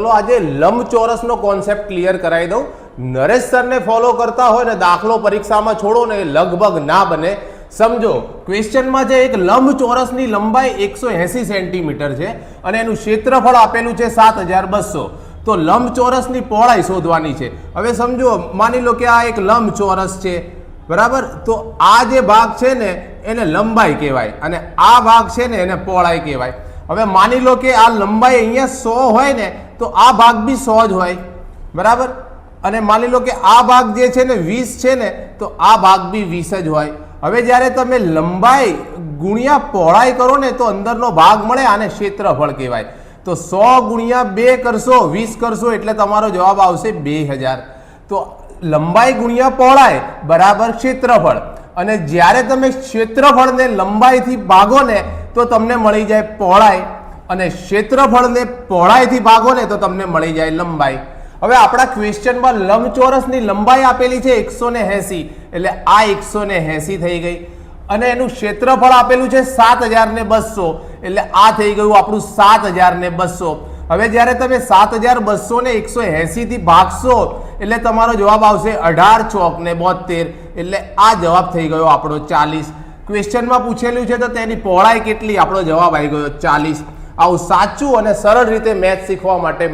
चलो आज लंबचोरस no concept clear कराई दઉં। नरेश सर ने फॉलो करता हो ने दाखलो परीक्षा में छोड़ो ने लगभग ना बने। समझो क्वेश्चन में जे एक लंबचोरस नी लंबाई 180 सेंटीमीटर है और एनु क्षेत्रफल आपेलू है 7200। तो लंबचोरस नी पહોળાઈ शोधवानी है। हवे समझो मानी लो कि आ एक लंबचोरस है बराबर, तो आ जे भाग है ने एने लंबाई कहेवाय अने आ भाग है ने एने पહોળાઈ कहेवाय। हवे मानी लो कि आ लंबाई अहींया 100 होय ने तो आ भाग भी 100 ज होय बराबर, अने मानी लो कि आ भाग जे छे ने 20 छे ने तो आ भाग भी 20 ज होय। हवे ज्यारे तमे लंबाई गुणिया पહોળાઈ करो ने तो अंदरनो भाग मळे आने क्षेत्रफळ कहेवाय। तो 100 गुणिया 2 करशो 20 करशो एटले तमारो जवाब आवशे 2000। तो लंबाई गुणिया पહોળાઈ बराबर क्षेत्रफळ, अने ज्यारे तमे क्षेत्रफळ ने लंबाई थी भागो ने तो तमने मळी जाय पહોળાઈ, अने क्षेत्रफळ ने पહોળાઈ थी भागो ने तो तमने मळी जाय लंबाई। हवे आपड़ा क्वेश्चन में लंबचोरस नी लंबाई आपेली छे 180 एटले आ 180 थई गई, अने एनु क्षेत्रफळ आपेलू छे 7200 एटले आ थई गयुं आपणुं 7200। हवे ज्यारे तमे 7200 ने 180 थी भागशो एटले तमारो जवाब आवशे 18 चौक ने 72 एटले आ जवाब थई गयो आपणो 40। क्वेश्चन में पूछेलू छे तो तेनी पહોળાઈ केटली, आपणो जवाब आई गयो 40। आवुं साचुं अने सरळ रीते मैथ शीखवा माटे